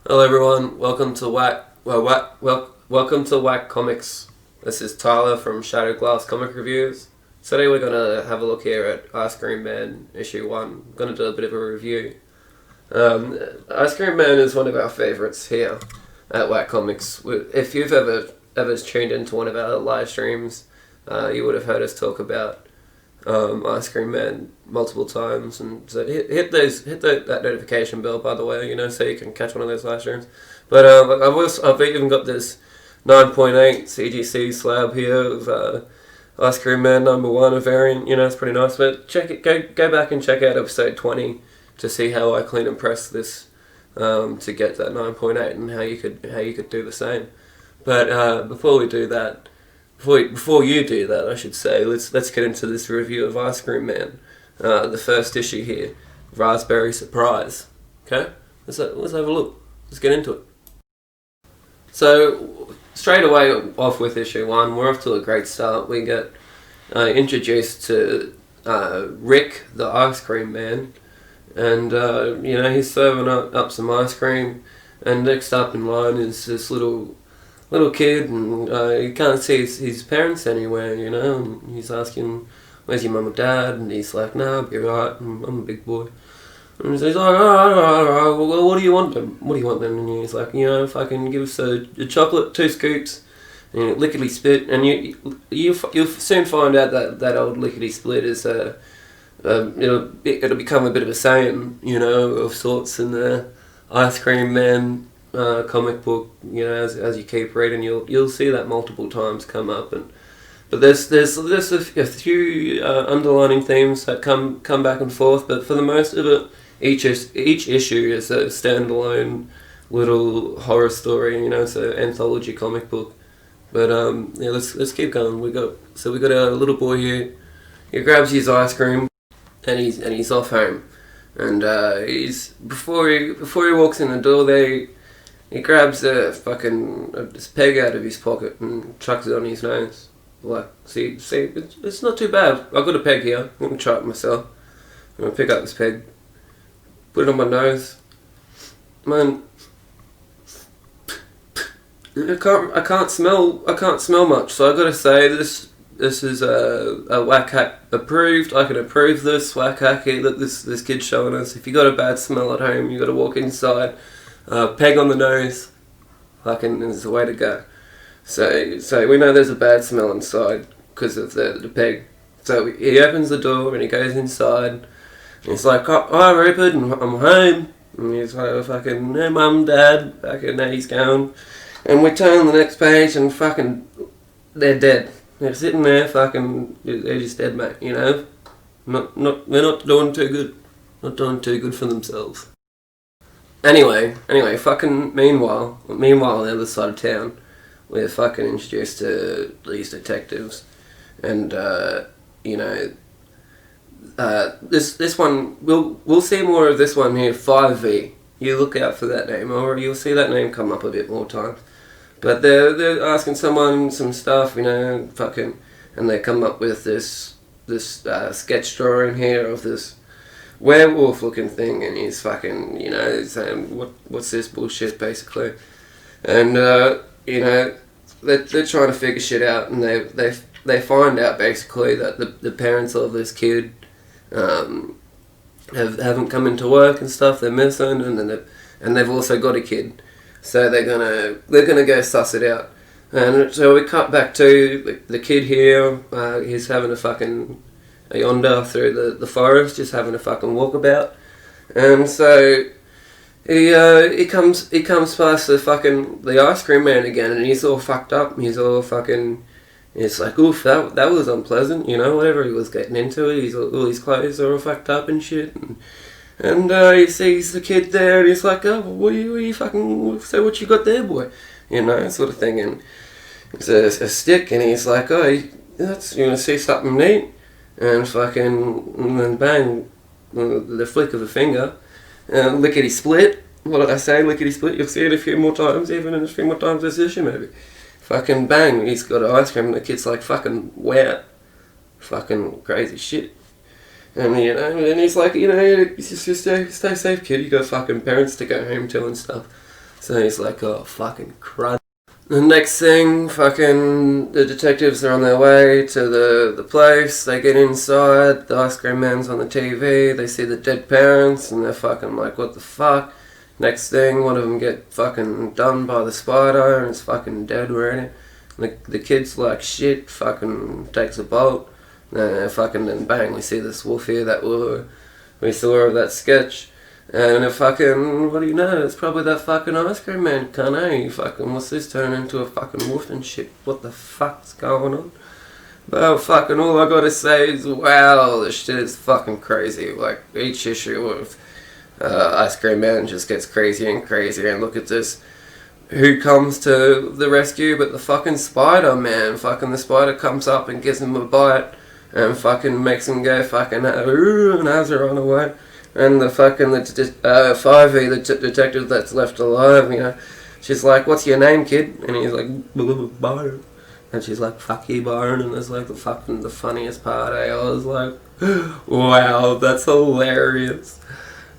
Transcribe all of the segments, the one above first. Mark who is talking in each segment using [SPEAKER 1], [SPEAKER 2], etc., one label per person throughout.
[SPEAKER 1] Hello everyone, welcome to Whack Comics. This is Tyler from Shattered Glass Comic Reviews. Today we're gonna have a look here at Ice Cream Man issue 1. Gonna do a bit of a review. Ice Cream Man is one of our favourites here at Whack Comics. If you've ever tuned into one of our live streams, you would have heard us talk about Ice Cream Man multiple times, and so hit that notification bell, by the way, so you can catch one of those live streams. But I've even got this 9.8 CGC slab here of Ice Cream Man #1, a variant. It's pretty nice. But go back and check out episode 20 to see how I clean and press this to get that 9.8 and how you could do the same. But before we do that. Before you do that, I should say, let's get into this review of Ice Cream Man, the first issue here, Raspberry Surprise. Okay, let's have a look. Let's get into it. So straight away off with issue 1, we're off to a great start. We get introduced to Rick, the Ice Cream Man, and he's serving up some ice cream, and next up in line is this little kid, and he can't see his parents anywhere, and he's asking, where's your mum and dad? And he's like, no, I'll be right, I'm a big boy. And he's like, alright, well, what do you want then? And he's like, if I can give us a chocolate, 2 scoops, and lickety split, and you'll soon find out that old lickety split is it'll become a bit of a saying, of sorts in the Ice Cream Man comic book. As you keep reading, you'll see that multiple times come up, but there's a few underlining themes that come back and forth. But for the most of it, each issue is a standalone little horror story. It's an anthology comic book. But let's keep going. We got a little boy here. He grabs his ice cream, and he's off home. And he's before he walks in the door there. He grabs this peg out of his pocket and chucks it on his nose. Like, see, it's not too bad. I've got a peg here. I'm gonna try it myself. I'm gonna pick up this peg, put it on my nose. Man, I can't smell much. So I gotta say this is a Whack Hack approved. I can approve this Whack Hack that this kid's showing us. If you got a bad smell at home, you gotta walk inside. Peg on the nose, fucking is the way to go. So we know there's a bad smell inside because of the peg. So he opens the door and he goes inside. And he's like, "Hi, Rupert, I'm home." And he's like, "Fucking, hey, mum, dad." Fucking, there he's going. And we turn the next page and fucking, they're dead. They're sitting there, fucking, they're just dead, mate. They're not doing too good. Not doing too good for themselves. Anyway, fucking meanwhile, on the other side of town, we're fucking introduced to these detectives, and this one we'll see more of this one here, 5V. You look out for that name, or you'll see that name come up a bit more times. But they're asking someone some stuff, fucking, and they come up with this sketch drawing here of this werewolf looking thing, and he's fucking, saying, what's this bullshit, basically. And they're trying to figure shit out, and they find out basically that the parents of this kid haven't come into work and stuff. They're missing, and they've also got a kid, so they're gonna go suss it out. And so we cut back to the kid here. He's having a yonder through the forest, just having a fucking walkabout. And so he comes past the Ice Cream Man again, and he's all fucked up. He's all fucking, it's like, oof, that was unpleasant, whatever he was getting into. All his clothes are all fucked up and shit. And he sees the kid there, and he's like, oh, what are you fucking, so what you got there, boy? Sort of thing. And it's a stick, and he's like, oh, you want to see something neat? And then bang, the flick of a finger, lickety split. What did I say? Lickety split. You'll see it a few more times, even in a few more times this issue, maybe. Fucking bang, he's got ice cream, and the kid's like, fucking wet. Fucking crazy shit. And and he's like, just stay safe, kid. You got fucking parents to go home to and stuff. So he's like, oh, fucking crud. The next thing, fucking, the detectives are on their way to the place. They get inside, the ice cream man's on the TV, they see the dead parents, and they're fucking like, what the fuck? Next thing, one of them get fucking done by the spider, and it's fucking dead already. The kid's like, shit, fucking takes a bolt, and fucking, then bang, we see this wolf here that we saw of that sketch. And fucking, what do you know? It's probably that fucking ice cream man, can't I? Fucking, what's this turn into a fucking wolf and shit? What the fuck's going on? Well, fucking, all I gotta say is, wow, this shit is fucking crazy. Like, each issue of Ice Cream Man just gets crazier and crazier. And look at this. Who comes to the rescue but the fucking spider, man? Fucking, the spider comes up and gives him a bite and fucking makes him go fucking, and has her run away. And the fucking, Fivey, the detective that's left alive, you know, she's like, what's your name, kid? And he's like, Byron. And she's like, fuck you, Byron. And it's like the funniest part, I was like, wow, that's hilarious.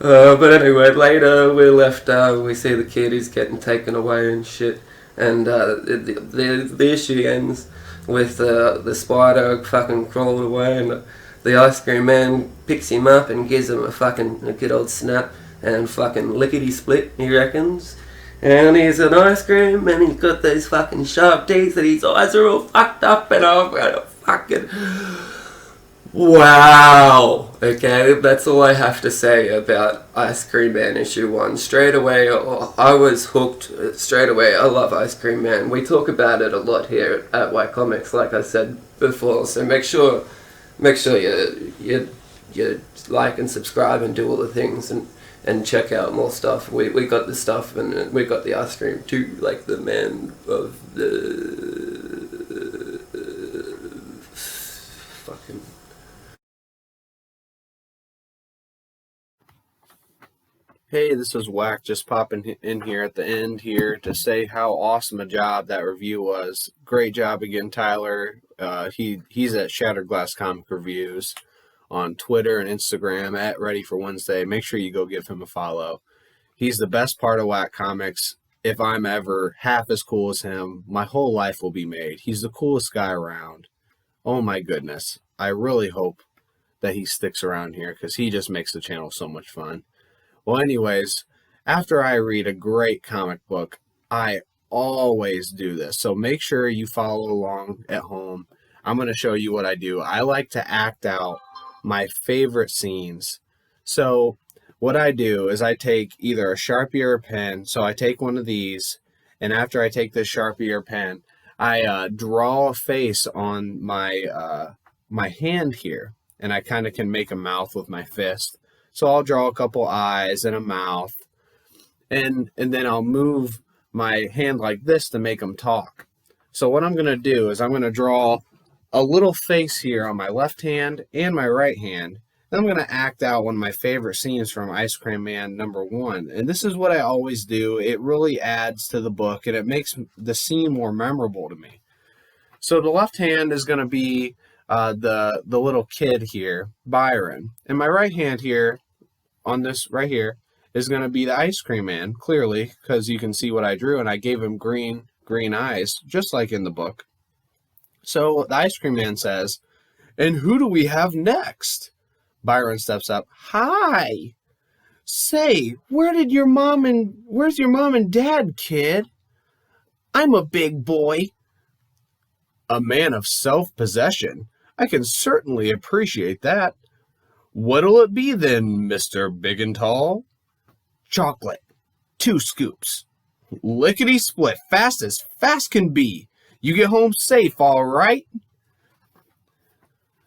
[SPEAKER 1] But anyway, later we're left, we see the kid, he's getting taken away and shit. And the issue ends with the spider fucking crawling away, and the ice cream man picks him up and gives him a good old snap and fucking lickety split, he reckons. And he's an ice cream and he's got those fucking sharp teeth and his eyes are all fucked up, and I'm gonna fucking... Wow! Okay, that's all I have to say about Ice Cream Man issue 1. Straight away, I was hooked straight away. I love Ice Cream Man. We talk about it a lot here at Y Comics, like I said before, so make sure you like and subscribe and do all the things and check out more stuff. We got the stuff, and we got the ice cream too, like the man of the fucking...
[SPEAKER 2] Hey, this is Whack, just popping in here at the end here to say how awesome a job that review was. Great job again, Tyler. He's at Shattered Glass Comic Reviews on Twitter and Instagram at Ready for Wednesday. Make sure you go give him a follow. He's the best part of Whack Comics. If I'm ever half as cool as him, my whole life will be made. He's the coolest guy around. Oh my goodness. I really hope that he sticks around here because he just makes the channel so much fun. Well, anyways, after I read a great comic book, I always do this. So make sure you follow along at home. I'm going to show you what I do. I like to act out my favorite scenes. So what I do is I take either a Sharpie or a pen. So I take one of these, and after I take this Sharpie or pen, I draw a face on my my hand here, and I kind of can make a mouth with my fist. So I'll draw a couple eyes and a mouth, and then I'll move my hand like this to make them talk. So what I'm going to do is I'm going to draw a little face here on my left hand and my right hand. Then I'm going to act out one of my favorite scenes from Ice Cream Man #1. And this is what I always do. It really adds to the book, and it makes the scene more memorable to me. So the left hand is going to be the little kid here, Byron. And my right hand here, on this right here, is going to be the Ice Cream Man, clearly, because you can see what I drew, and I gave him green eyes, just like in the book. So the Ice Cream Man says, "And who do we have next?" Byron steps up. "Hi! Say, where's your mom and dad, kid? I'm a big boy." "A man of self-possession. I can certainly appreciate that. What'll it be then, Mr. Big and Tall?" "Chocolate. 2 scoops. Lickety-split, fast as fast can be. You get home safe, all right?"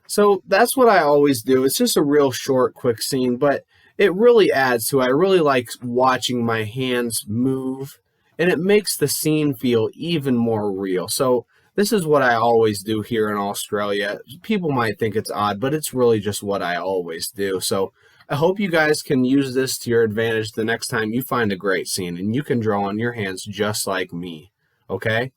[SPEAKER 2] So that's what I always do. It's just a real short, quick scene, but it really adds to it. I really like watching my hands move, and it makes the scene feel even more real. So this is what I always do here in Australia. People might think it's odd, but it's really just what I always do. So I hope you guys can use this to your advantage the next time you find a great scene, and you can draw on your hands just like me. Okay?